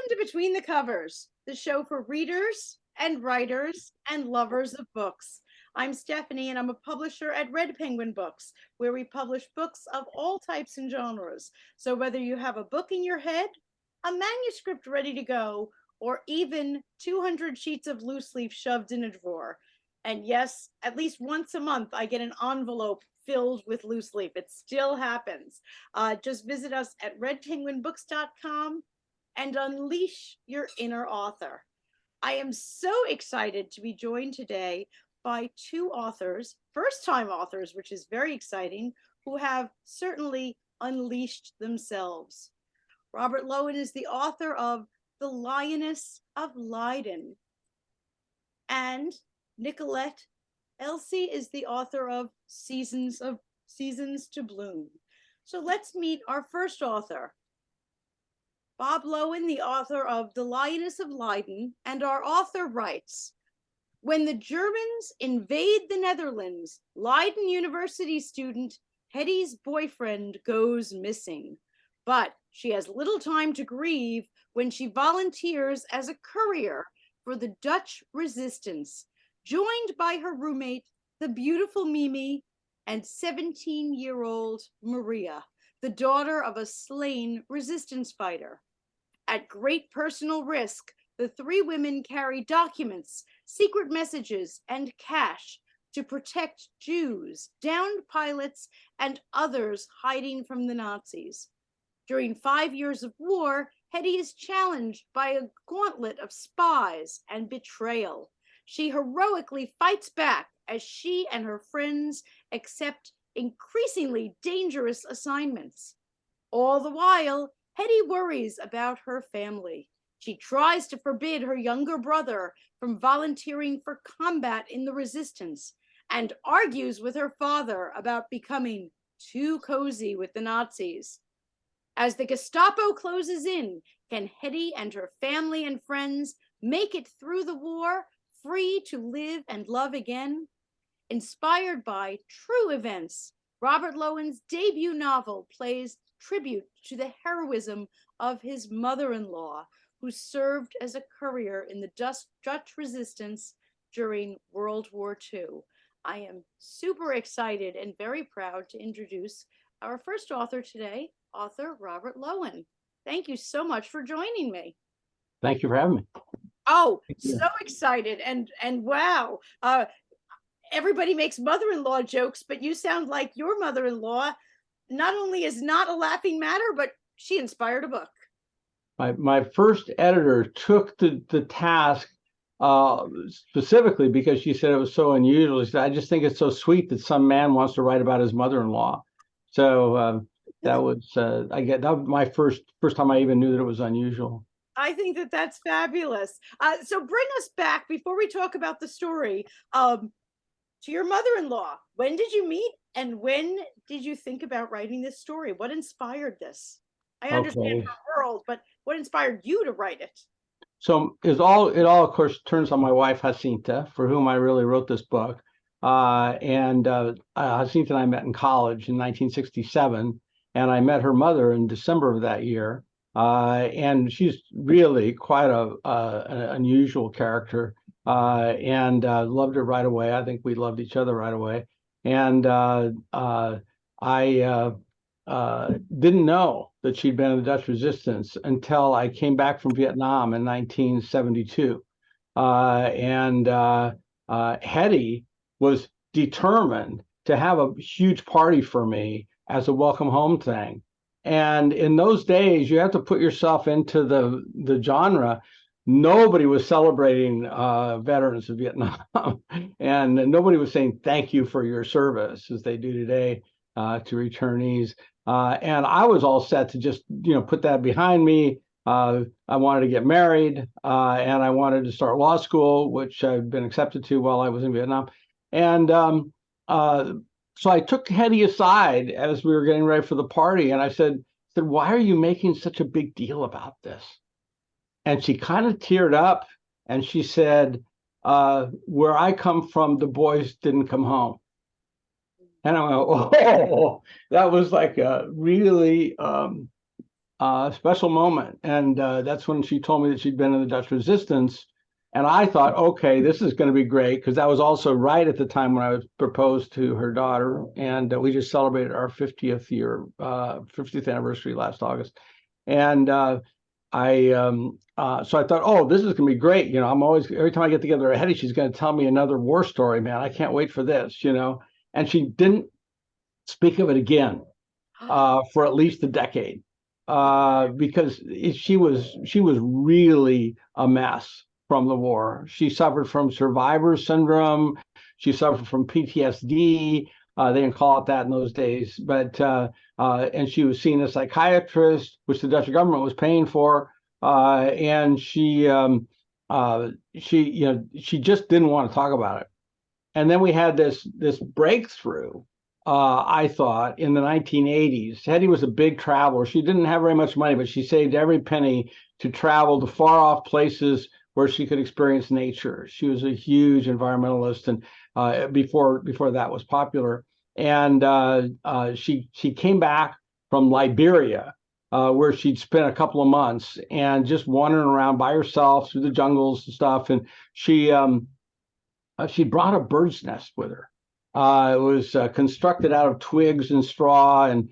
to Between the Covers, the show for readers and writers and lovers of books. I'm Stephanie, and I'm a publisher at Red Penguin Books, where we publish books of all types and genres. So whether you have a book in your head, a manuscript ready to go, or even 200 sheets of loose leaf shoved in a drawer. And yes, at least once a month, I get an envelope filled with loose leaf. It still happens. Just visit us at redpenguinbooks.com and unleash your inner author. I am so excited to be joined today by two authors, first-time authors, which is very exciting, who have certainly unleashed themselves. Robert Loewen is the author of The Lioness of Leiden, and Nicolette Elsie is the author of Seasons to Bloom. So let's meet our first author. Bob Loewen, the author of The Lioness of Leiden, and our author writes, when the Germans invade the Netherlands, Leiden University student Hetty's boyfriend goes missing. But she has little time to grieve when she volunteers as a courier for the Dutch resistance, joined by her roommate, the beautiful Mimi, and 17-year-old Maria, the daughter of a slain resistance fighter. At great personal risk, the three women carry documents, secret messages, and cash to protect Jews, downed pilots, and others hiding from the Nazis. During 5 years of war, Hetty is challenged by a gauntlet of spies and betrayal. She heroically fights back as she and her friends accept increasingly dangerous assignments. All the while, Hetty worries about her family. She tries to forbid her younger brother from volunteering for combat in the resistance and argues with her father about becoming too cozy with the Nazis. As the Gestapo closes in, can Hetty and her family and friends make it through the war, free to live and love again? Inspired by true events, Robert Loewen's debut novel plays tribute to the heroism of his mother-in-law, who served as a courier in the Dutch resistance during World War II. I am super excited and very proud to introduce our first author today, author Robert Loewen. Thank you so much for joining me. Thank you for having me. Oh, so excited. And wow, everybody makes mother-in-law jokes, but you sound like your mother-in-law not only is not a laughing matter, but she inspired a book. My first editor took the task specifically because she said it was so unusual. She said, I just think it's so sweet that some man wants to write about his mother-in-law. So that was my first time I even knew that it was unusual. I think that's fabulous. So bring us back before we talk about the story to your mother-in-law. When did you meet, and when did you think about writing this story? What inspired this? I understand her world, but what inspired you to write it? So it all of course turns on my wife Jacinta, for whom I really wrote this book. Jacinta and I met in college in 1967, and I met her mother in December of that year. And she's really quite an unusual character, and loved her right away. I think we loved each other right away. And I didn't know that she'd been in the Dutch resistance until I came back from Vietnam in 1972. Hetty was determined to have a huge party for me as a welcome home thing. And in those days, you have to put yourself into the genre. Nobody was celebrating veterans of Vietnam, and nobody was saying thank you for your service as they do today to returnees. And I was all set to just put that behind me. I wanted to get married, and I wanted to start law school, which I've been accepted to while I was in Vietnam. And so I took Hetty aside as we were getting ready for the party, and I said, why are you making such a big deal about this? And she kind of teared up, and she said, where I come from, the boys didn't come home. And I went, oh, that was like a really special moment. And that's when she told me that she'd been in the Dutch resistance. And I thought, okay, this is going to be great, because that was also right at the time when I was proposed to her daughter. And we just celebrated our 50th anniversary last August. And so I thought, oh, this is going to be great. I'm always, every time I get together with Hetty, she's going to tell me another war story, man. I can't wait for this. And she didn't speak of it again for at least a decade, because she was really a mess from the war. She suffered from survivor syndrome. She suffered from PTSD. They didn't call it that in those days, but and she was seeing a psychiatrist, which the Dutch government was paying for, and she just didn't want to talk about it. And then we had this breakthrough, I thought, in the 1980s. Hetty was a big traveler. She didn't have very much money, but she saved every penny to travel to far off places where she could experience nature. She was a huge environmentalist, and before that was popular. And she came back from Liberia, where she'd spent a couple of months and just wandering around by herself through the jungles and stuff. And she brought a bird's nest with her. It was constructed out of twigs and straw, and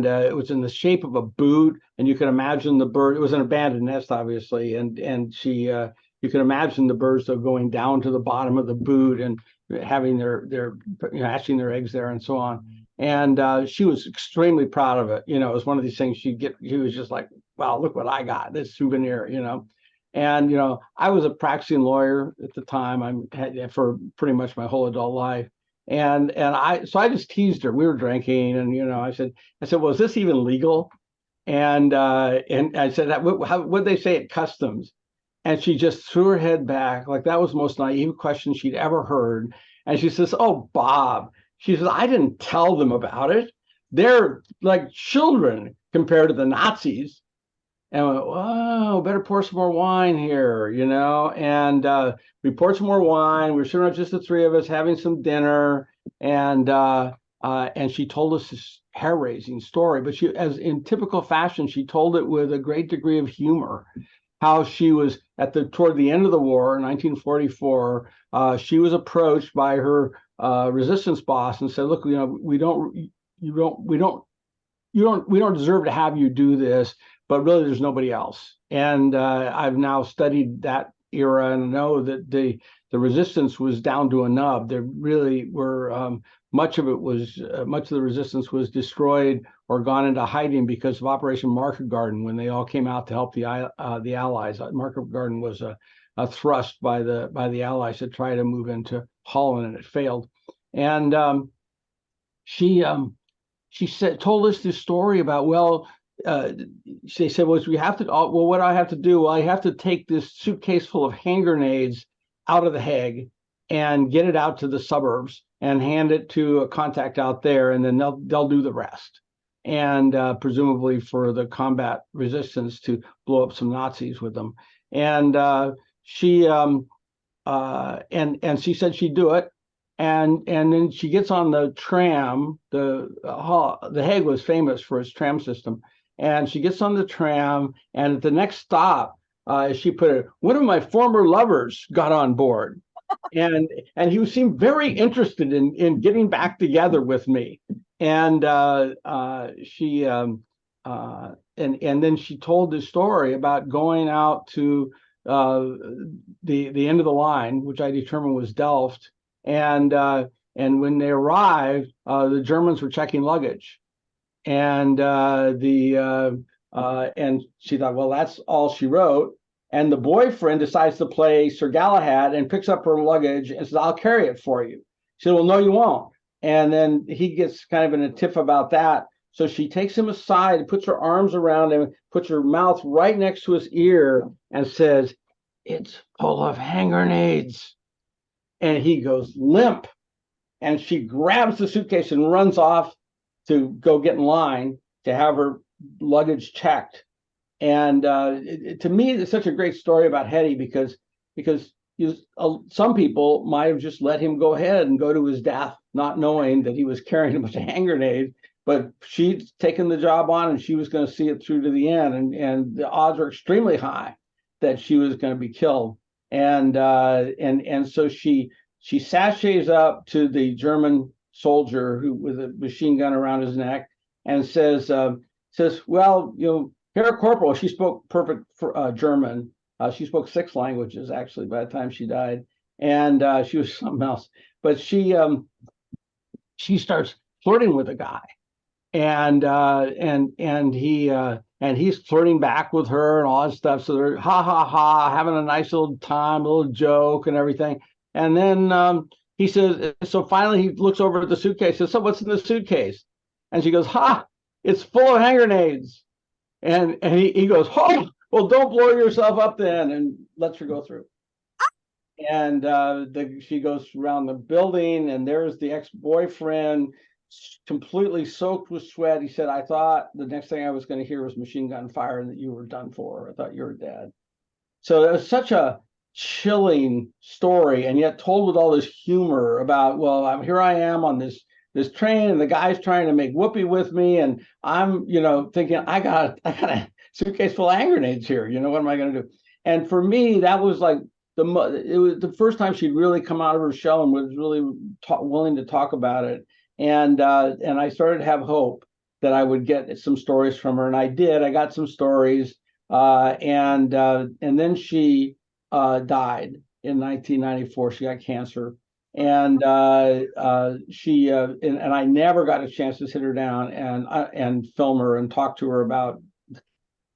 it was in the shape of a boot. And you can imagine the bird. It was an abandoned nest, obviously, and she you can imagine the birds though going down to the bottom of the boot and having their hatching their eggs there and so on. And she was extremely proud of it. It was one of these things she was just like, wow, look what I got, this souvenir. And I was a practicing lawyer at the time. I'm had for pretty much my whole adult life. And I just teased her. We were drinking, and I said, well, is this even legal? And I said, what'd they say at customs? And she just threw her head back, like that was the most naive question she'd ever heard. And she says, oh, Bob, she says, I didn't tell them about it. They're like children compared to the Nazis. And I went, whoa, better pour some more wine here, And we poured some more wine. We were sitting around, just the three of us, having some dinner. And she told us this hair-raising story. But she, as in typical fashion, she told it with a great degree of humor. How she was toward the end of the war in 1944, she was approached by her resistance boss and said, look, we don't deserve to have you do this, but really there's nobody else. And I've now studied that era and know that the resistance was down to a nub. There really were much of the resistance was destroyed or gone into hiding because of Operation Market Garden, when they all came out to help the Allies. Market Garden was a thrust by the Allies to try to move into Holland, and it failed. And she told us this story about, they said, well, what do I have to do? Well, I have to take this suitcase full of hand grenades out of the Hague and get it out to the suburbs and hand it to a contact out there, and then they'll do the rest. And presumably for the combat resistance to blow up some Nazis with them. And she said she'd do it. And then she gets on the tram. The Hague was famous for its tram system. And she gets on the tram, and at the next stop, she put it, one of my former lovers got on board. And he seemed very interested in getting back together with me. And she and then she told this story about going out to the end of the line, which I determined was Delft. And when they arrived, the Germans were checking luggage. And and she thought, well, that's all she wrote. And the boyfriend decides to play Sir Galahad and picks up her luggage and says, I'll carry it for you. She said, well, no, you won't. And then he gets kind of in a tiff about that. So she takes him aside, puts her arms around him, puts her mouth right next to his ear and says, it's full of hand grenades. And he goes limp. And she grabs the suitcase and runs off to go get in line to have her luggage checked. And to me, it's such a great story about Hetty because some people might have just let him go ahead and go to his death, not knowing that he was carrying a bunch of hand grenades. but she'd taken the job on, and she was going to see it through to the end, and the odds were extremely high that she was going to be killed. And so she sachets up to the German soldier who with a machine gun around his neck and says, well, Herr Corporal. She spoke perfect German. She spoke 6 languages actually by the time she died, and she was something else. But she starts flirting with a guy, and he's flirting back with her and all that stuff. So they're ha ha ha, having a nice little time, a little joke and everything. And then he says, so finally he looks over at the suitcase, says, so what's in the suitcase? And she goes, ha, it's full of hand grenades. And he goes, oh, well, don't blow yourself up then, and lets her go through. And she goes around the building, and there's the ex-boyfriend, completely soaked with sweat. He said, I thought the next thing I was going to hear was machine gun fire and that you were done for. I thought you were dead. So it was such a chilling story, and yet told with all this humor about, well, here I am on this train, and the guy's trying to make whoopee with me, and I'm, thinking I got a suitcase full of hand grenades here. What am I going to do? And for me, that was like it was the first time she'd really come out of her shell and was really willing to talk about it. And I started to have hope that I would get some stories from her, and I did. I got some stories, and then she died in 1994. She got cancer, and she and I never got a chance to sit her down and film her and talk to her about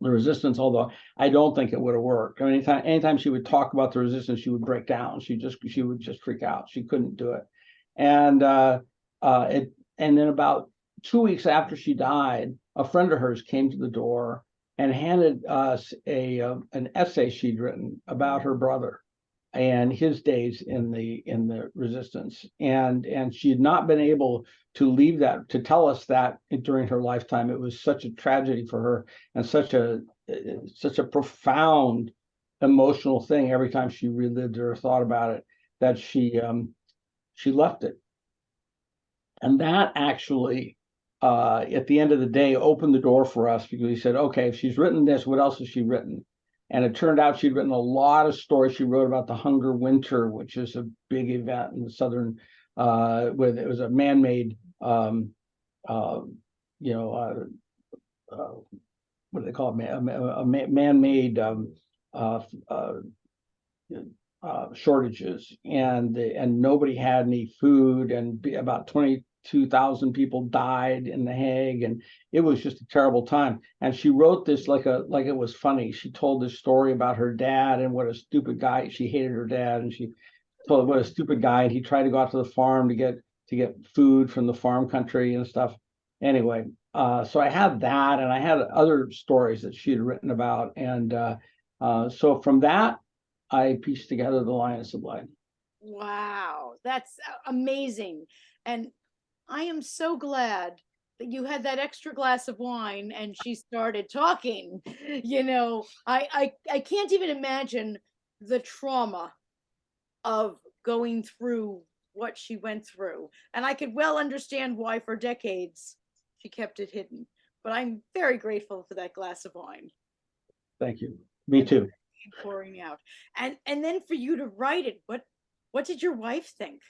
the resistance, although I don't think it would have worked. I mean, anytime she would talk about the resistance, she would break down. She would just freak out. She couldn't do it. And and then about 2 weeks after she died, a friend of hers came to the door and handed us an essay she'd written about her brother and his days in the resistance, and she had not been able to leave that, to tell us that during her lifetime. It was such a tragedy for her, and such a profound emotional thing every time she relived it or thought about it, that she left it. And that actually at the end of the day opened the door for us, because he said, okay, if she's written this, what else has she written? And it turned out she'd written a lot of stories. She wrote about the Hunger Winter, which is a big event in the southern, where it was a man-made, what do they call it? A man-made shortages, and nobody had any food, and about 22,000 people died in The Hague, and it was just a terrible time. And she wrote this like it was funny. She told this story about her dad and what a stupid guy. She hated her dad, and she told what a stupid guy, and he tried to go out to the farm to get food from the farm country and stuff. Anyway, so I had that, and I had other stories that she had written about, and so from that, I pieced together the Lioness of Leiden. Wow, that's amazing. And I am so glad that you had that extra glass of wine and she started talking. I can't even imagine the trauma of going through what she went through. And I could well understand why for decades she kept it hidden. But I'm very grateful for that glass of wine. Thank you. Me too. Pouring out. And then for you to write it, what did your wife think?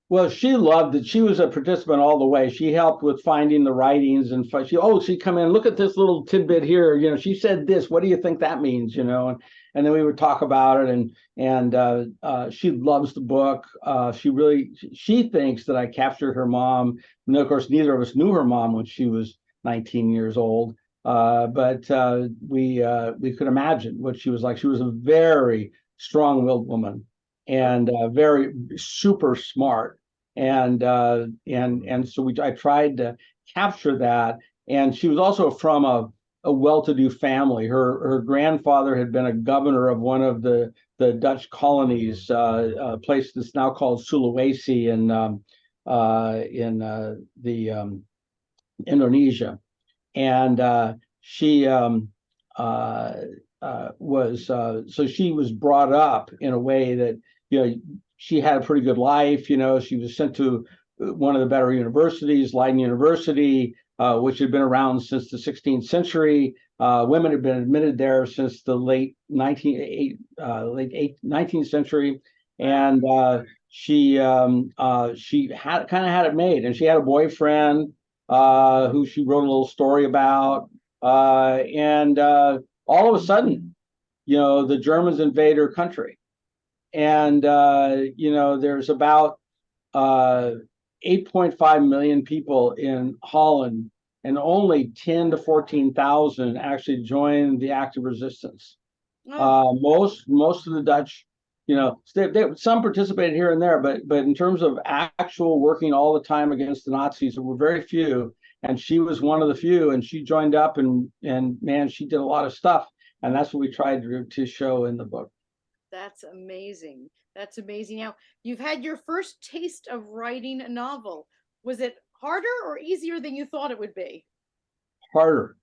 Well, she loved it. She was a participant all the way. She helped with finding the writings, and she'd come in, look at this little tidbit here. She said this. What do you think that means? And then we would talk about it. And she loves the book. She thinks that I captured her mom. And of course, neither of us knew her mom when she was 19 years old. But we could imagine what she was like. She was a very strong-willed woman, and very super smart, and so I tried to capture that. And she was also from a well-to-do family. Her grandfather had been a governor of one of the Dutch colonies, a place that's now called Sulawesi in Indonesia. And she she was brought up in a way that she had a pretty good life. She was sent to one of the better universities, Leiden University, which had been around since the 16th century. Women had been admitted there since the late 19th century, and she had kind of had it made, and she had a boyfriend who she wrote a little story about, and all of a sudden, the Germans invade her country, and there's about 8.5 million people in Holland, and only 10 to 14,000 actually joined the active resistance. Most of the Dutch, some participated here and there, but in terms of actual working all the time against the Nazis, there were very few, and she was one of the few, and she joined up, and man, she did a lot of stuff, and that's what we tried to show in the book. That's amazing. That's amazing. Now, you've had your first taste of writing a novel. Was it harder or easier than you thought it would be? Harder.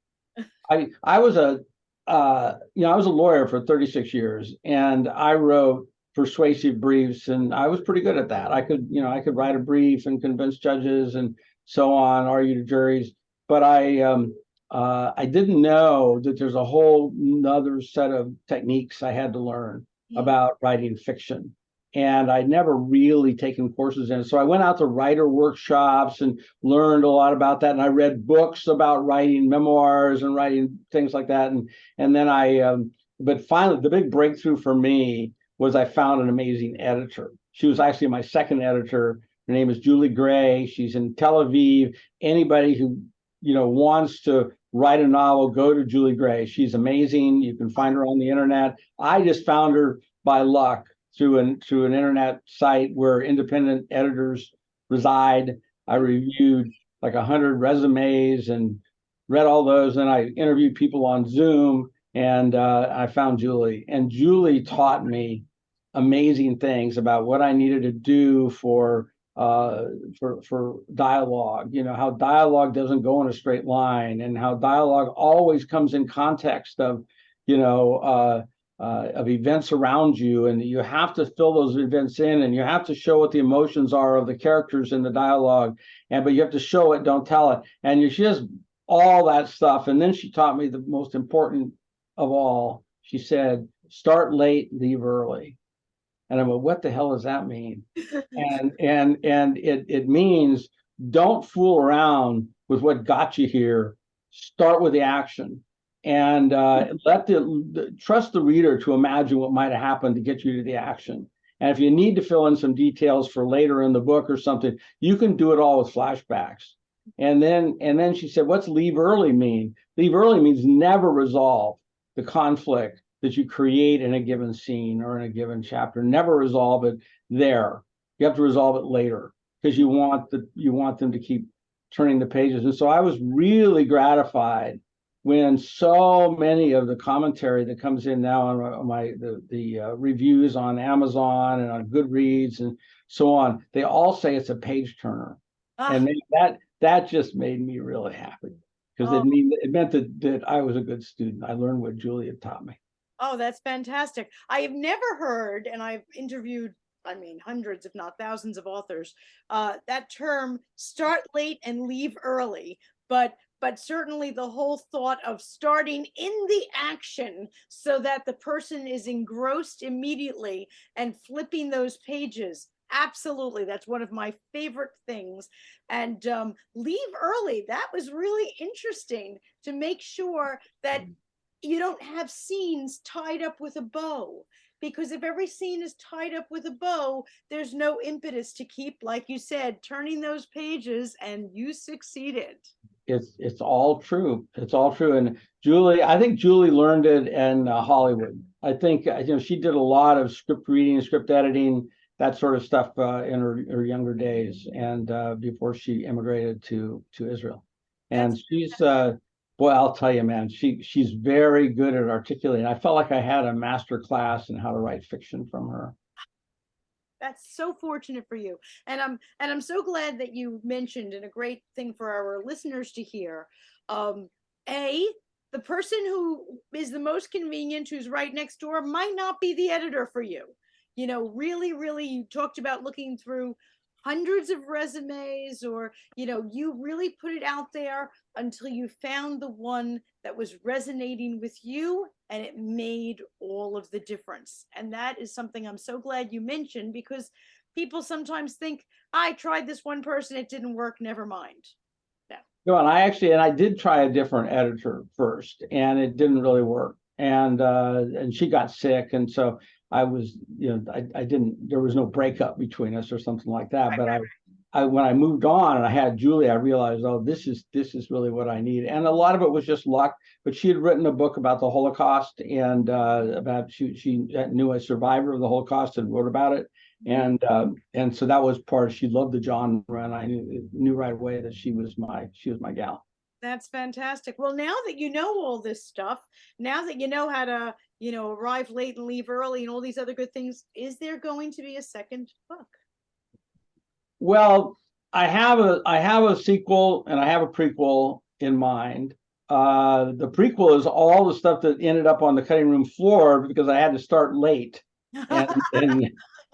I was a lawyer for 36 years, and I wrote persuasive briefs, and I was pretty good at that. I could write a brief and convince judges and so on, argue to juries, but I didn't know that there's a whole other set of techniques I had to learn about writing fiction. And I'd never really taken courses in it. So I went out to writer workshops and learned a lot about that. And I read books about writing memoirs and writing things like that. And then but finally, the big breakthrough for me was I found an amazing editor. She was actually my second editor. Her name is Julie Gray. She's in Tel Aviv. Anybody who, wants to write a novel, go to Julie Gray. She's amazing. You can find her on the internet. I just found her by luck through an internet site where independent editors reside. I reviewed like 100 resumes and read all those. And I interviewed people on Zoom, and I found Julie. And Julie taught me amazing things about what I needed to do for dialogue. How dialogue doesn't go in a straight line, and how dialogue always comes in context of events around you, and you have to fill those events in, and you have to show what the emotions are of the characters in the dialogue, but you have to show it, don't tell it, and she just all that stuff. And then she taught me the most important of all. She said, start late, leave early. And I went, what the hell does that mean? and it means don't fool around with what got you here. Start with the action, and trust the reader to imagine what might have happened to get you to the action. And if you need to fill in some details for later in the book or something, you can do it all with flashbacks. And then she said, what's leave early mean? Leave early means never resolve the conflict that you create in a given scene or in a given chapter. Never resolve it there. You have to resolve it later, because you want them to keep turning the pages. And so I was really gratified when so many of the commentary that comes in now on the reviews on Amazon and on Goodreads and so on, they all say it's a page turner. And that just made me really happy, because it meant that I was a good student. I learned what Julie had taught me. Oh, that's fantastic. I have never heard, and I've interviewed, hundreds, if not thousands of authors, that term start late and leave early. But certainly the whole thought of starting in the action so that the person is engrossed immediately and flipping those pages. Absolutely. That's one of my favorite things. And leave early. That was really interesting, to make sure that you don't have scenes tied up with a bow, because if every scene is tied up with a bow, there's no impetus to keep, like you said, turning those pages, and you succeeded. It's all true. It's all true. And I think Julie learned it in Hollywood. I think she did a lot of script reading, script editing, that sort of stuff in her younger days, and before she immigrated to Israel. And she's boy, I'll tell you, man, she's very good at articulating. I felt like I had a master class in how to write fiction from her. That's so fortunate for you. And I'm so glad that you mentioned, and a great thing for our listeners to hear, the person who is the most convenient, who's right next door, might not be the editor for you. Really, really, you talked about looking through hundreds of resumes, or, you really put it out there until you found the one that was resonating with you, and it made all of the difference. And that is something I'm so glad you mentioned, because people sometimes think, I tried this one person, it didn't work, never mind. No, and I did try a different editor first, and it didn't really work. And she got sick, and so I was, I didn't. There was no breakup between us or something like that. But I when I moved on and I had Julie, I realized, oh, this is really what I need. And a lot of it was just luck. But she had written a book about the Holocaust, and about she knew a survivor of the Holocaust and wrote about it. And so that was part. She loved the genre, and I knew right away that she was my gal. That's fantastic. Well, now that you know all this stuff, now that you know how to, arrive late and leave early and all these other good things, is there going to be a second book? Well, I have a sequel and I have a prequel in mind. The prequel is all the stuff that ended up on the cutting room floor because I had to start late,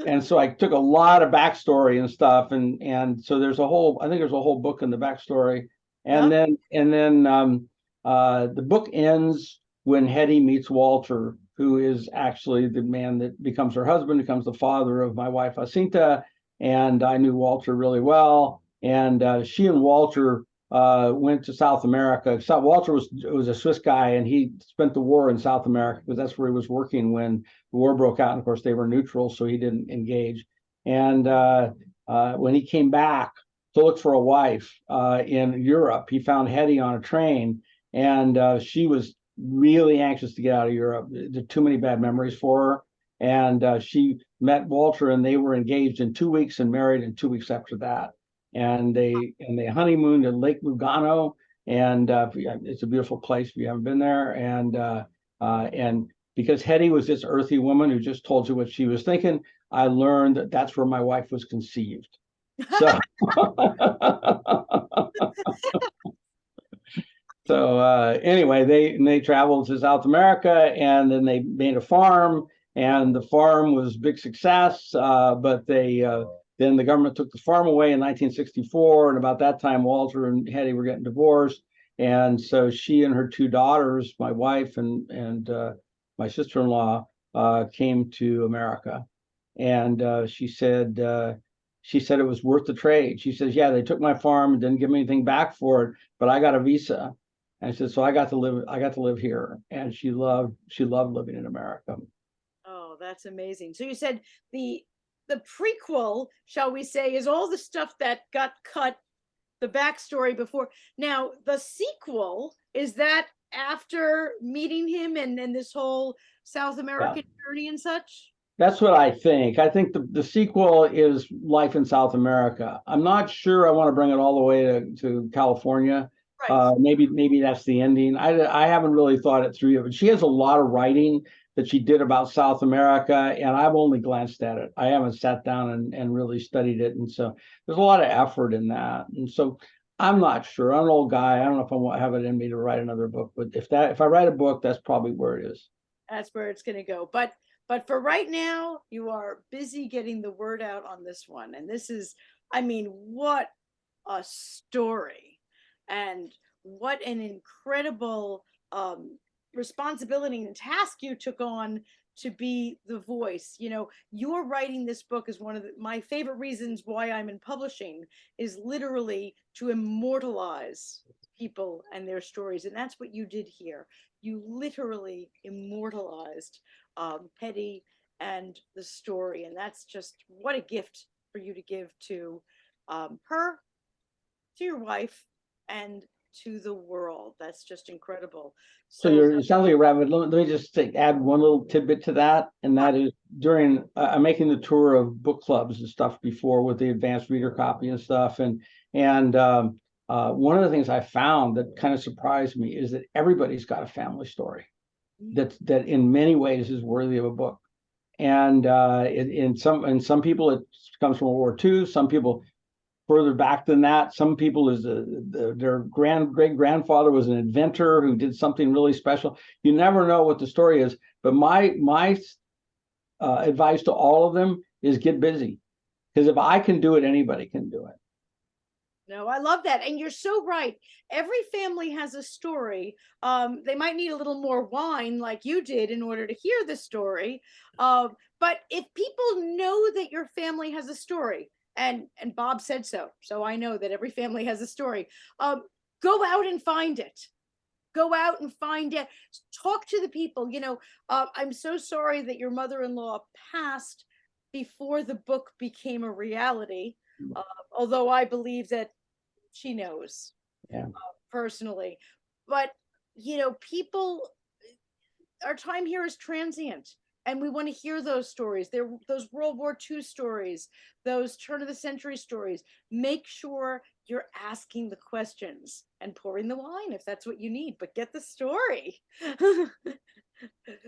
and so I took a lot of backstory and stuff, and so there's I think there's a whole book in the backstory, and Yep. then the book ends when Hetty meets Walter, who is actually the man that becomes her husband, becomes the father of my wife Jacinta, and I knew Walter really well, and she and Walter went to South America. So Walter was a Swiss guy, and he spent the war in South America because that's where he was working when the war broke out. And of course, they were neutral, so he didn't engage. And when he came back to look for a wife in Europe, he found Hetty on a train, and she was really anxious to get out of Europe. There too many bad memories for her. And she met Walter, and they were engaged in 2 weeks and married in 2 weeks after that. And they honeymooned at Lake Lugano, and it's a beautiful place if you haven't been there. And because Hetty was this earthy woman who just told you what she was thinking, I learned that that's where my wife was conceived. So, anyway, they traveled to South America, and then they made a farm, and the farm was a big success. But then the government took the farm away in 1964, and about that time, Walter and Hetty were getting divorced, and so she and her two daughters, my wife and my sister-in-law, came to America, and she said it was worth the trade. She says, yeah, they took my farm and didn't give me anything back for it, but I got a visa. And I said, so I got to live here. And she loved living in America. Oh, that's amazing. So you said the prequel, shall we say, is all the stuff that got cut, the backstory before. Now, the sequel, is that after meeting him and this whole South American journey and such? That's what I think. I think the sequel is life in South America. I'm not sure I want to bring it all the way to California. Right. Maybe that's the ending. I haven't really thought it through, but she has a lot of writing that she did about South America, and I've only glanced at it. I haven't sat down and really studied it, and so there's a lot of effort in that. And so I'm not sure. I'm an old guy. I don't know if I have it in me to write another book, but if I write a book, that's probably where it is. That's where it's going to go. But for right now, you are busy getting the word out on this one. And this is, I mean, what a story, and what an incredible responsibility and task you took on to be the voice. You're writing this book is one of my favorite reasons why I'm in publishing, is literally to immortalize people and their stories. And that's what you did here. You literally immortalized Hetty and the story. And that's just what a gift for you to give to her, to your wife, and to the world. That's just incredible. So it sounds like a rabbit. Let me just add one little tidbit to that, and that is during I'm making the tour of book clubs and stuff before with the advanced reader copy and stuff, and one of the things I found that kind of surprised me is that everybody's got a family story that in many ways is worthy of a book, and in some people it comes from World War II, some people further back than that. Some people their great grandfather was an inventor who did something really special. You never know what the story is. But my advice to all of them is get busy, Because if I can do it, anybody can do it. No, I love that. And you're so right. Every family has a story. They might need a little more wine like you did in order to hear the story. But if people know that your family has a story, and Bob said so, so I know that every family has a story, go out and find it. Go out and find it. Talk to the people. I'm so sorry that your mother-in-law passed before the book became a reality. Although I believe that she knows, Yeah. personally. But people, our time here is transient, and we want to hear those stories. Those World War II stories, those turn of the century stories. Make sure you're asking the questions and pouring the wine if that's what you need, but get the story.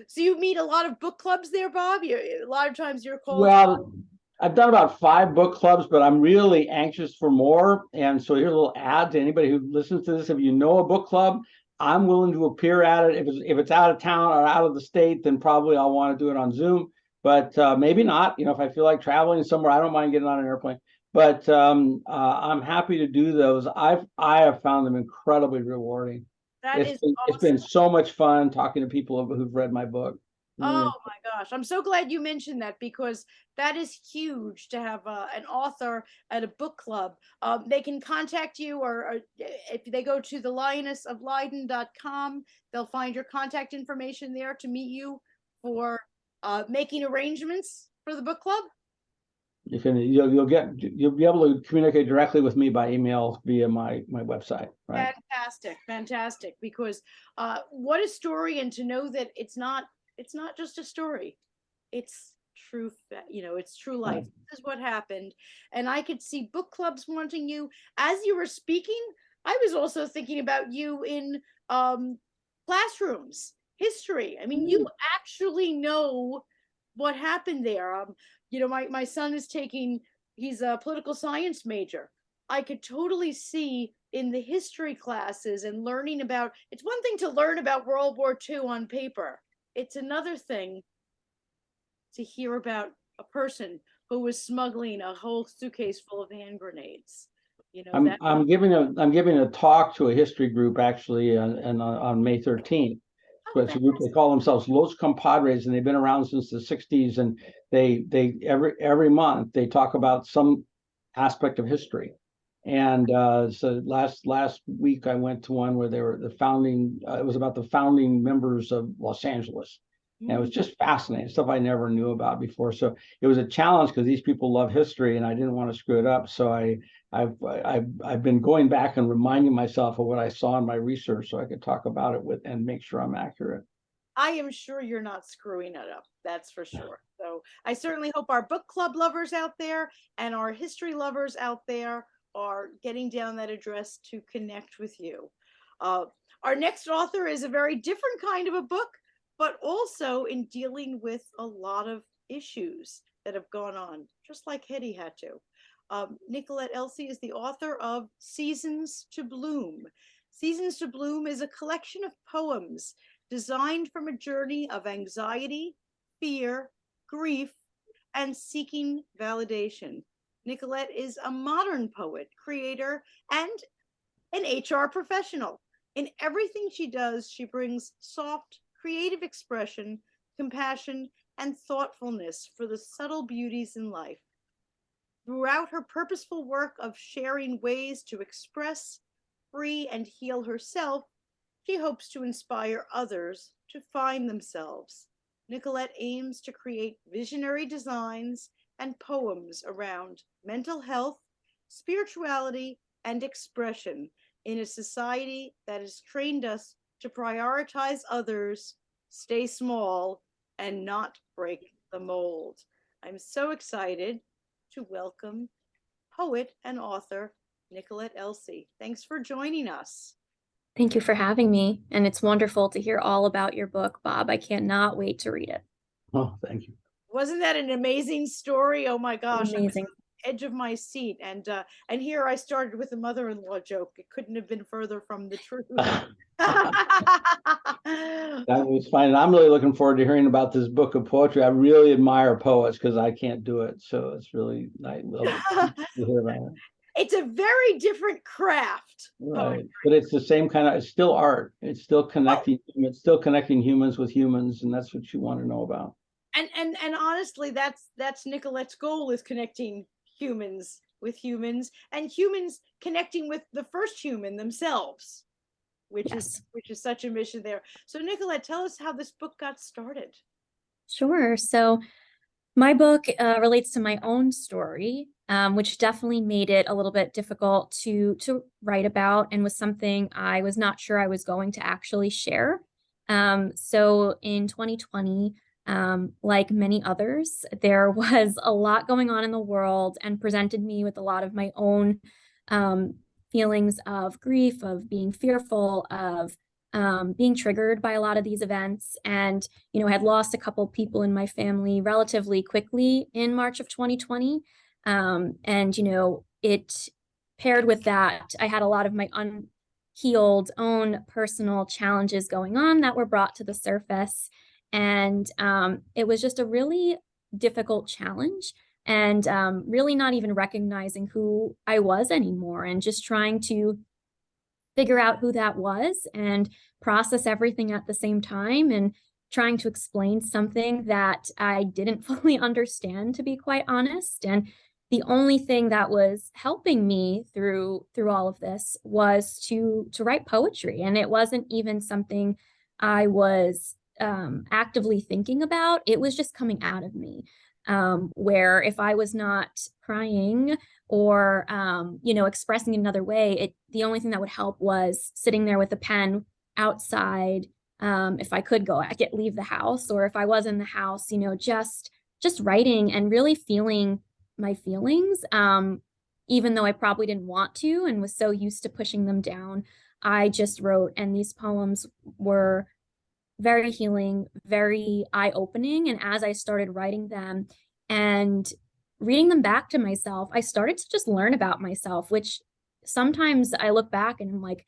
So you meet a lot of book clubs there, Bob? A lot of times you're called. Well, I've done about 5 book clubs, but I'm really anxious for more. And so here's a little ad to anybody who listens to this. If you know a book club, I'm willing to appear at it. If it's out of town or out of the state, then probably I'll want to do it on Zoom. But maybe not. If I feel like traveling somewhere, I don't mind getting on an airplane. But I'm happy to do those. I have found them incredibly rewarding. It's been so much fun talking to people who've read my book. Oh my gosh, I'm so glad you mentioned that, because that is huge to have an author at a book club. They can contact you, or if they go to the lionessofleiden.com, they'll find your contact information there to meet you for making arrangements for the book club. You'll be able to communicate directly with me by email via my website. Right. Fantastic. Because what a story, and to know that it's not just a story, it's truth. It's true life. Right. This is what happened. And I could see book clubs wanting you. As you were speaking, I was also thinking about you in classrooms, history. I mean, you actually know what happened there. My son is he's a political science major. I could totally see in the history classes and learning about, it's one thing to learn about World War II on paper. It's another thing to hear about a person who was smuggling a whole suitcase full of hand grenades. I'm giving a talk to a history group actually on May 13th. It's a group, they call themselves Los Compadres, and they've been around since the 60s. And they every month they talk about some aspect of history. And so last week I went to one where they were it was about the founding members of Los Angeles. And it was just fascinating, stuff I never knew about before. So it was a challenge because these people love history and I didn't want to screw it up. So I've been going back and reminding myself of what I saw in my research so I could talk about it and make sure I'm accurate. I am sure you're not screwing it up. That's for sure. So I certainly hope our book club lovers out there and our history lovers out there are getting down that address to connect with you. Our next author is a very different kind of a book, but also in dealing with a lot of issues that have gone on, just like Hetty had to. Nicolette Elsie is the author of Seasons to Bloom. Seasons to Bloom is a collection of poems designed from a journey of anxiety, fear, grief, and seeking validation. Nicolette is a modern poet, creator, and an HR professional. In everything she does, she brings soft, creative expression, compassion, and thoughtfulness for the subtle beauties in life. Throughout her purposeful work of sharing ways to express, free, and heal herself, she hopes to inspire others to find themselves. Nicolette aims to create visionary designs and poems around mental health, spirituality, and expression in a society that has trained us to prioritize others, stay small, and not break the mold. I'm so excited to welcome poet and author Nicolette Elsie. Thanks for joining us. Thank you for having me. And it's wonderful to hear all about your book, Bob. I cannot wait to read it. Oh, thank you. Wasn't that an amazing story? Oh my gosh. Amazing. Edge of my seat. And here I started with a mother-in-law joke. It couldn't have been further from the truth. That was fine. And I'm really looking forward to hearing about this book of poetry. I really admire poets because I can't do it. So it's really nice to hear about it. It's a very different craft. Right. But it's the same kind of, it's still art. It's still connecting humans with humans, and that's what you want to know about. And honestly, that's Nicolette's goal, is connecting humans with humans, and humans connecting with the first human themselves, which is such a mission there. So Nicolette, tell us how this book got started. Sure. So my book relates to my own story, which definitely made it a little bit difficult to write about, and was something I was not sure I was going to actually share. So in 2020, like many others, there was a lot going on in the world, and presented me with a lot of my own feelings of grief, of being fearful, of being triggered by a lot of these events. And, I had lost a couple people in my family relatively quickly in March of 2020. And, it paired with that, I had a lot of my unhealed own personal challenges going on that were brought to the surface. And it was just a really difficult challenge, and really not even recognizing who I was anymore, and just trying to figure out who that was and process everything at the same time, and trying to explain something that I didn't fully understand, to be quite honest. And the only thing that was helping me through all of this was to write poetry. And it wasn't even something I was actively thinking about. It was just coming out of me. Where if I was not crying or expressing another way, the only thing that would help was sitting there with a pen outside. If I could leave the house, or if I was in the house, just writing and really feeling my feelings. Even though I probably didn't want to, and was so used to pushing them down, I just wrote, and these poems were very healing, very eye-opening. And as I started writing them and reading them back to myself, I started to just learn about myself, which sometimes I look back and I'm like,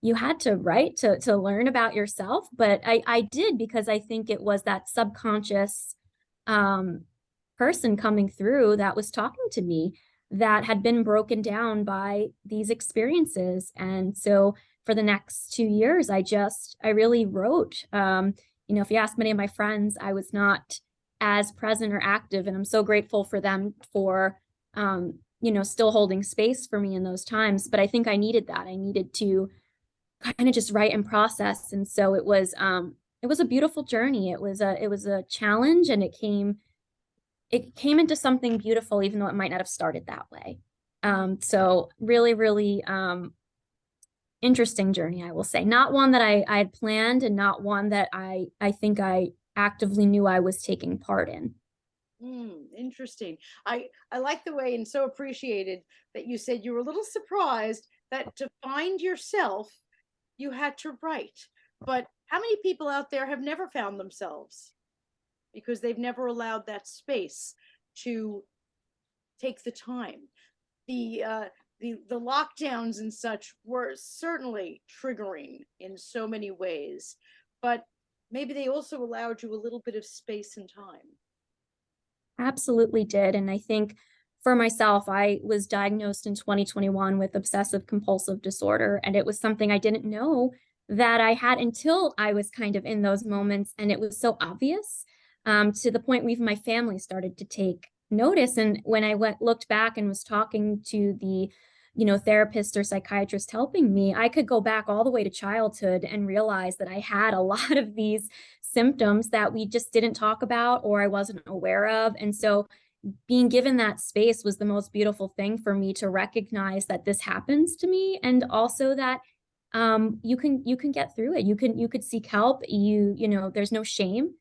you had to write to learn about yourself. But I did, because I think it was that subconscious person coming through that was talking to me, that had been broken down by these experiences. And so for the next 2 years, I really wrote. If you ask many of my friends, I was not as present or active, and I'm so grateful for them for, still holding space for me in those times. But I think I needed that. I needed to kind of just write and process. And so it was a beautiful journey. It was a challenge, and it came into something beautiful, even though it might not have started that way. So really, really, interesting journey, I will say. Not one that I had planned, and not one that I think I actively knew I was taking part in. Interesting. I like the way, and so appreciated that you said you were a little surprised that to find yourself, you had to write. But how many people out there have never found themselves because they've never allowed that space to take the time? The lockdowns and such were certainly triggering in so many ways, but maybe they also allowed you a little bit of space and time. Absolutely did. And I think for myself, I was diagnosed in 2021 with obsessive compulsive disorder, and it was something I didn't know that I had until I was kind of in those moments, and it was so obvious, to the point where even my family started to take notice. And when I looked back and was talking to the therapist or psychiatrist helping me, I could go back all the way to childhood and realize that I had a lot of these symptoms that we just didn't talk about, or I wasn't aware of. And so being given that space was the most beautiful thing for me, to recognize that this happens to me, and also that you can get through it. You could seek help. There's no shame.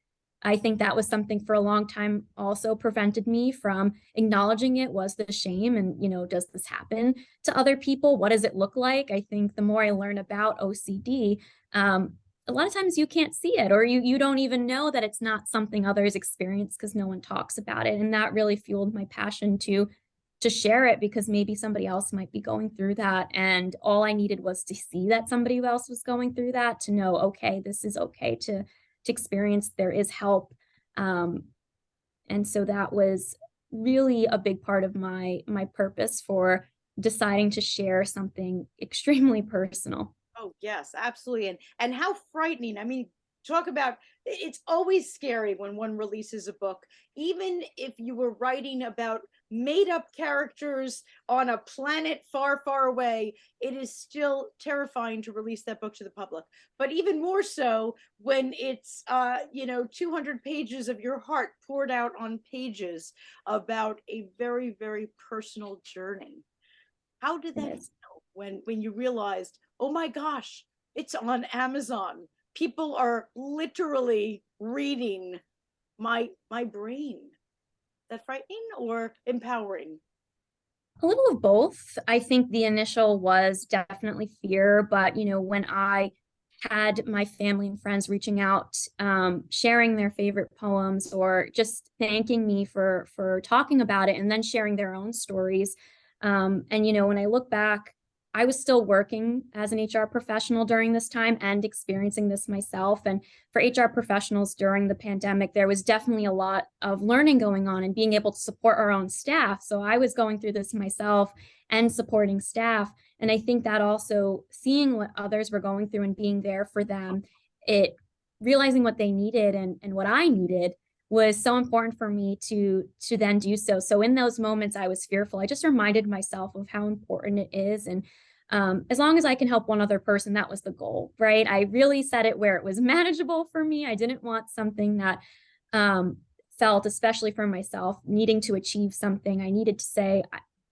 I think that was something for a long time also prevented me from acknowledging it, was the shame. And, does this happen to other people? What does it look like? I think the more I learn about OCD, a lot of times you can't see it, or you don't even know that it's not something others experience, because no one talks about it. And that really fueled my passion to share it, because maybe somebody else might be going through that. And all I needed was to see that somebody else was going through that, to know, okay, this is okay to experience, there is help. And so that was really a big part of my purpose for deciding to share something extremely personal. Oh, yes, absolutely. And how frightening. I mean, talk about, it's always scary when one releases a book, even if you were writing about made up characters on a planet far, far away, it is still terrifying to release that book to the public. But even more so when it's 200 pages of your heart poured out on pages about a very, very personal journey. How did that feel when you realized, oh my gosh, it's on Amazon? People are literally reading my brain. Is that frightening or empowering? A little of both. I think the initial was definitely fear, but when I had my family and friends reaching out, sharing their favorite poems, or just thanking me for talking about it, and then sharing their own stories. And when I look back, I was still working as an HR professional during this time and experiencing this myself. And for HR professionals during the pandemic, there was definitely a lot of learning going on and being able to support our own staff. So I was going through this myself and supporting staff. And I think that also, seeing what others were going through and being there for them, it realizing what they needed and what I needed, was so important for me to then do so. So in those moments I was fearful, I just reminded myself of how important it is. And as long as I can help one other person, that was the goal, right? I really set it where it was manageable for me. I didn't want something that felt, especially for myself, needing to achieve something. I needed to say,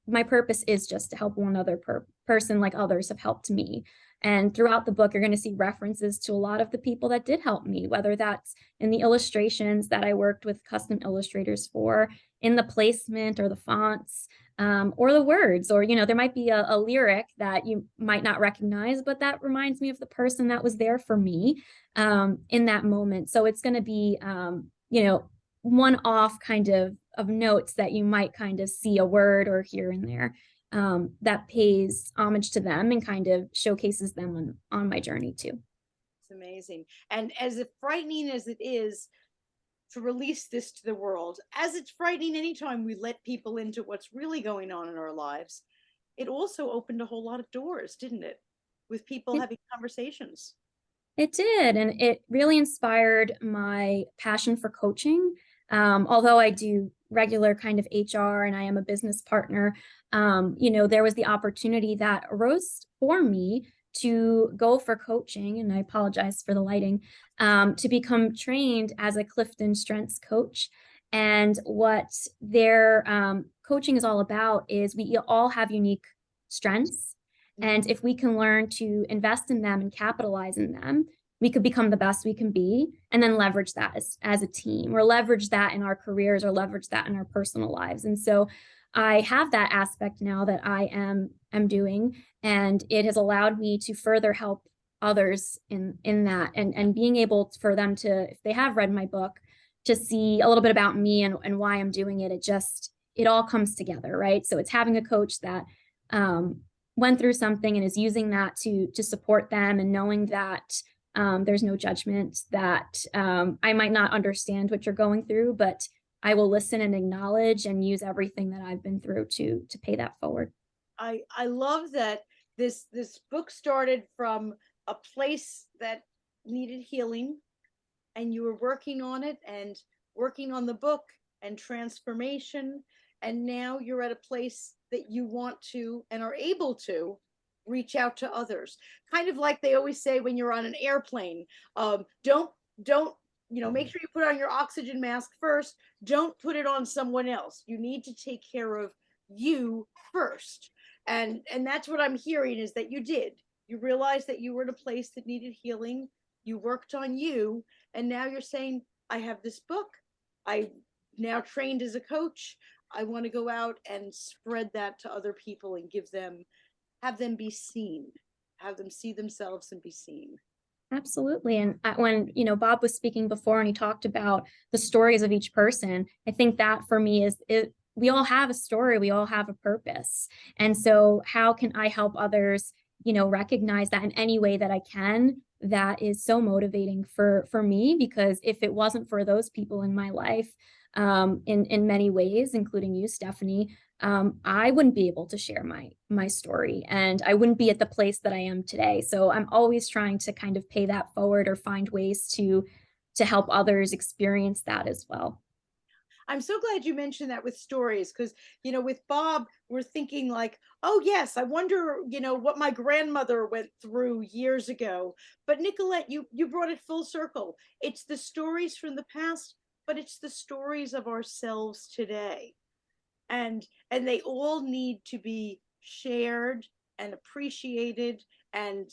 my purpose is just to help one other person like others have helped me. And throughout the book, you're going to see references to a lot of the people that did help me, whether that's in the illustrations that I worked with custom illustrators for, in the placement or the fonts, or the words, or, there might be a lyric that you might not recognize, but that reminds me of the person that was there for me in that moment. So it's going to be, one-off kind of notes that you might kind of see a word or here and there. That pays homage to them and kind of showcases them on my journey too. It's amazing. And as frightening as it is to release this to the world, as it's frightening anytime we let people into what's really going on in our lives, it also opened a whole lot of doors, didn't it? With people having conversations. It did. And it really inspired my passion for coaching. Although I do regular kind of HR and I am a business partner, there was the opportunity that arose for me to go for coaching, and I apologize for the lighting, to become trained as a Clifton Strengths coach. And what their coaching is all about is we all have unique strengths. And if we can learn to invest in them and capitalize in them, we could become the best we can be, and then leverage that as a team, or leverage that in our careers, or leverage that in our personal lives. And so I have that aspect now that I am doing, and it has allowed me to further help others in that, and being able for them to, if they have read my book, to see a little bit about me and why I'm doing it. It all comes together, right? So it's having a coach that went through something and is using that to support them, and knowing that there's no judgment, that I might not understand what you're going through, but I will listen and acknowledge and use everything that I've been through to pay that forward. I love that this book started from a place that needed healing, and you were working on it and working on the book and transformation, and now you're at a place that you want to and are able to reach out to others. Kind of like they always say when you're on an airplane, don't make sure you put on your oxygen mask first. Don't put it on someone else. You need to take care of you first. And that's what I'm hearing, is that you did. You realized that you were in a place that needed healing. You worked on you, and now you're saying, I have this book. I now trained as a coach. I want to go out and spread that to other people and have them be seen, have them see themselves and be seen. Absolutely. And when, Bob was speaking before and he talked about the stories of each person, I think that for me is we all have a story, we all have a purpose. And so how can I help others, recognize that in any way that I can? That is so motivating for me, because if it wasn't for those people in my life, in many ways, including you, Stephanie, I wouldn't be able to share my story, and I wouldn't be at the place that I am today. So I'm always trying to kind of pay that forward or find ways to help others experience that as well. I'm so glad you mentioned that with stories, because, with Bob, we're thinking like, oh, yes, I wonder, what my grandmother went through years ago. But Nicolette, you brought it full circle. It's the stories from the past, but it's the stories of ourselves today. And they all need to be shared and appreciated, and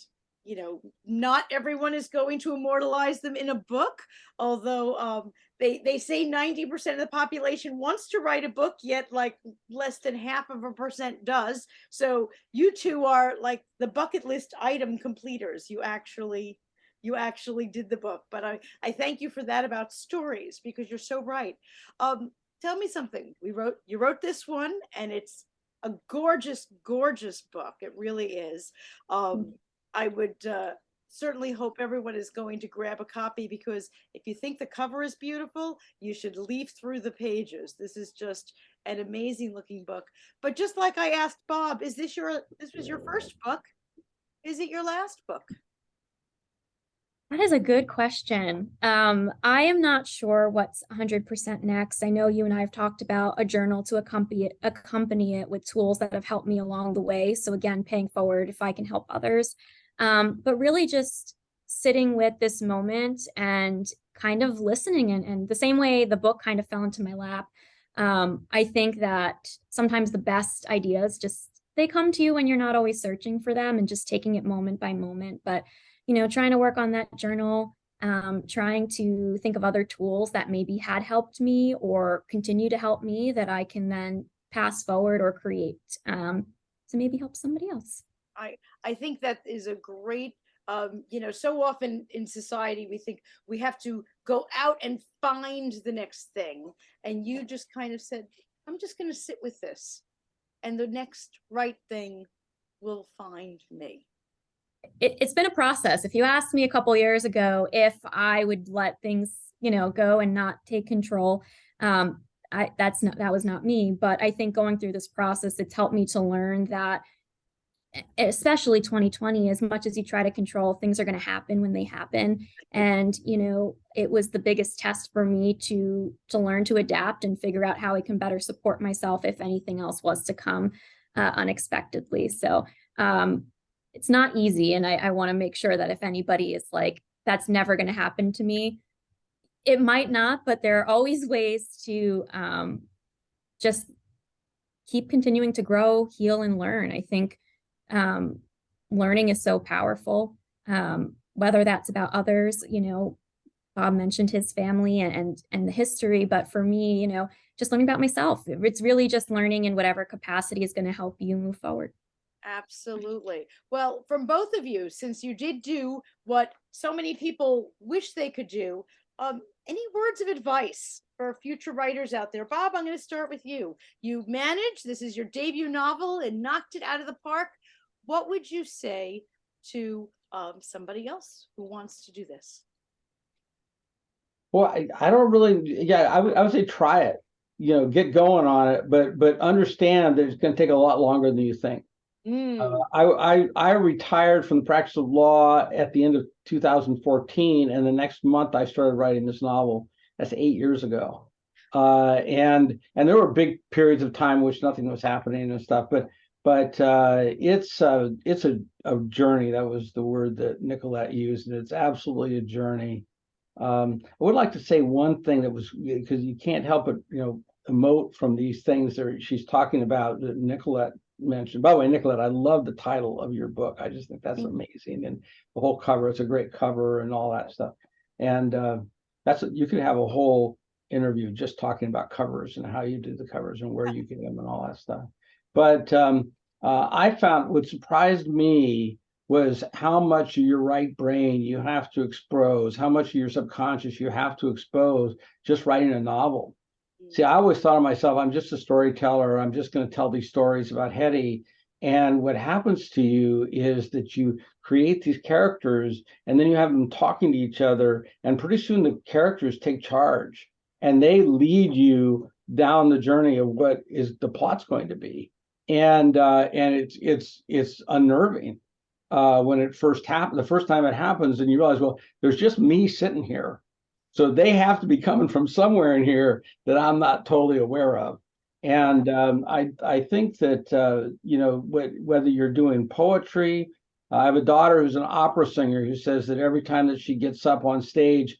not everyone is going to immortalize them in a book, although they say 90% of the population wants to write a book, yet like less than 0.5% does. So you two are like the bucket list item completers. You actually did the book. But I thank you for that about stories, because you're so right. Tell me something. You wrote this one, and it's a gorgeous, gorgeous book. It really is. I would certainly hope everyone is going to grab a copy, because if you think the cover is beautiful, you should leaf through the pages. This is just an amazing looking book. But just like I asked Bob, this was your first book? Is it your last book? That is a good question. I am not sure what's 100% next. I know you and I have talked about a journal to accompany it with tools that have helped me along the way. So again, paying forward if I can help others. But really just sitting with this moment and kind of listening, and the same way the book kind of fell into my lap. I think that sometimes the best ideas they come to you when you're not always searching for them, and just taking it moment by moment. But trying to work on that journal, trying to think of other tools that maybe had helped me or continue to help me that I can then pass forward or create to maybe help somebody else. I think that is a great, so often in society, we think we have to go out and find the next thing. And you just kind of said, I'm just going to sit with this, and the next right thing will find me. It's been a process. If you asked me a couple years ago if I would let things, go and not take control, that was not me. But I think going through this process, it's helped me to learn that, especially 2020, as much as you try to control, things are going to happen when they happen. And, it was the biggest test for me to learn to adapt and figure out how I can better support myself if anything else was to come unexpectedly. So, it's not easy. And I want to make sure that if anybody is like, that's never going to happen to me, it might not, but there are always ways to just keep continuing to grow, heal, and learn. I think learning is so powerful, whether that's about others. Bob mentioned his family and the history, but for me, just learning about myself. It's really just learning in whatever capacity is going to help you move forward. Absolutely. Well, from both of you, since you did do what so many people wish they could do, any words of advice for future writers out there? Bob, I'm going to start with you. You managed, this is your debut novel and knocked it out of the park. What would you say to somebody else who wants to do this? Well, I don't really, I would say try it, get going on it, but understand that it's going to take a lot longer than you think. I retired from the practice of law at the end of 2014, and the next month I started writing this novel. That's 8 years ago, and there were big periods of time in which nothing was happening and stuff. But it's a journey. That was the word that Nicolette used, and it's absolutely a journey. I would like to say one thing that was, because you can't help but emote from these things that she's talking about that Nicolette mentioned. By the way, Nicolette, I love the title of your book. I just think that's amazing, and the whole cover. It's a great cover and all that stuff. And you could have a whole interview just talking about covers and how you do the covers and where you get them and all that stuff. But I found what surprised me was how much of your right brain you have to expose, how much of your subconscious you have to expose just writing a novel. See, I always thought of myself, I'm just a storyteller. I'm just going to tell these stories about Hetty. And what happens to you is that you create these characters and then you have them talking to each other. And pretty soon the characters take charge and they lead you down the journey of what is the plot's going to be. And it's unnerving when it first happened. The first time it happens, and you realize, well, there's just me sitting here. So they have to be coming from somewhere in here that I'm not totally aware of. And I think that whether you're doing poetry, I have a daughter who's an opera singer who says that every time that she gets up on stage,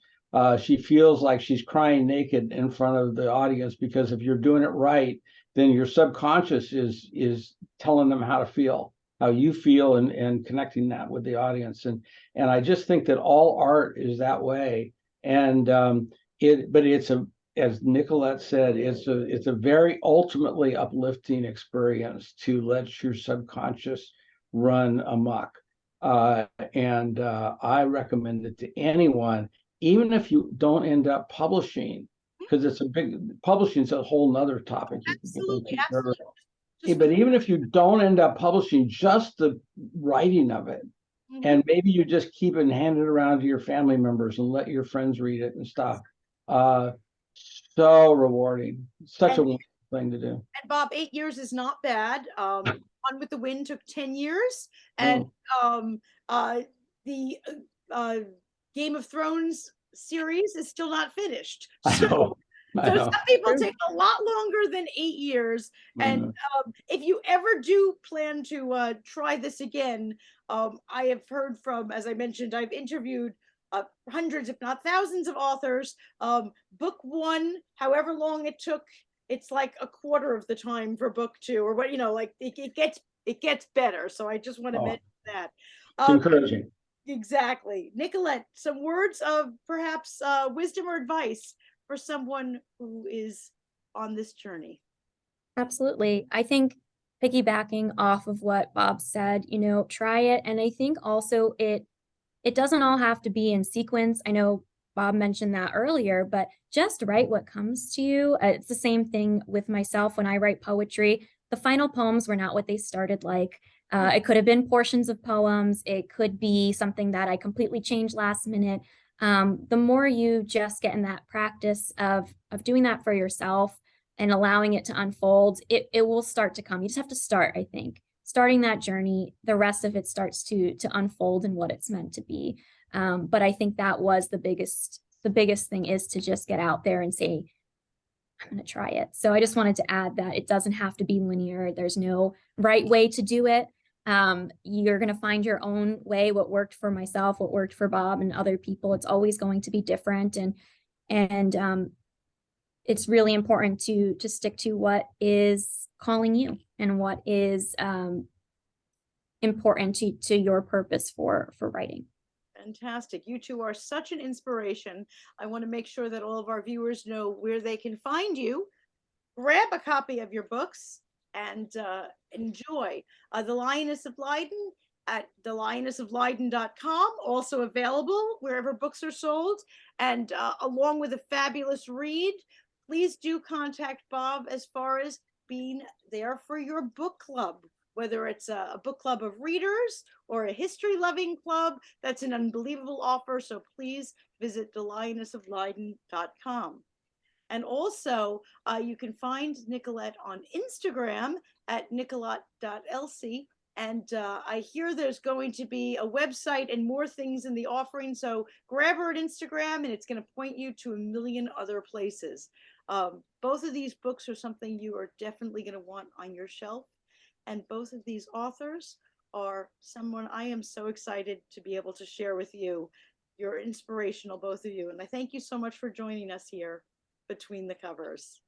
she feels like she's crying naked in front of the audience, because if you're doing it right, then your subconscious is telling them how to feel, how you feel, and connecting that with the audience. And I just think that all art is that way. And but it's as Nicolette said, it's a very ultimately uplifting experience to let your subconscious run amok. And I recommend it to anyone, even if you don't end up publishing, because it's publishing is a whole nother topic. Absolutely. But even if you don't end up publishing, just the writing of it, and maybe you just keep it and hand it around to your family members and let your friends read it and stuff. So rewarding. Such a wonderful thing to do. And Bob, 8 years is not bad. One with the Wind took 10 years. And the Game of Thrones series is still not finished. So some people take a lot longer than 8 years. And if you ever do plan to try this again, I have heard from, as I mentioned, I've interviewed hundreds, if not thousands, of authors. Book one, however long it took, it's like a quarter of the time for book two, or what, like it gets better. So I just want to mention that. It's encouraging. Exactly. Nicolette, some words of perhaps wisdom or advice for someone who is on this journey? Absolutely. I think piggybacking off of what Bob said, try it. And I think also it doesn't all have to be in sequence. I know Bob mentioned that earlier, but just write what comes to you. It's the same thing with myself when I write poetry. The final poems were not what they started like. It could have been portions of poems. It could be something that I completely changed last minute. The more you just get in that practice of doing that for yourself and allowing it to unfold, it will start to come. You just have to start, I think. Starting that journey, the rest of it starts to unfold in what it's meant to be. But I think that was the biggest thing, is to just get out there and say, I'm going to try it. So I just wanted to add that it doesn't have to be linear. There's no right way to do it. You're going to find your own way, what worked for myself, what worked for Bob and other people. It's always going to be different. And it's really important to stick to what is calling you and what is important to your purpose for writing. Fantastic. You two are such an inspiration. I want to make sure that all of our viewers know where they can find you. Grab a copy of your books and enjoy. The Lioness of Leiden at thelionessofleiden.com, also available wherever books are sold. And along with a fabulous read, please do contact Bob as far as being there for your book club, whether it's a book club of readers or a history-loving club. That's an unbelievable offer. So please visit thelionessofleiden.com. And also, you can find Nicolette on Instagram at nicolette.elsie. And I hear there's going to be a website and more things in the offering. So grab her at Instagram, and it's going to point you to a million other places. Both of these books are something you are definitely going to want on your shelf. And both of these authors are someone I am so excited to be able to share with you. You're inspirational, both of you. And I thank you so much for joining us here between the covers.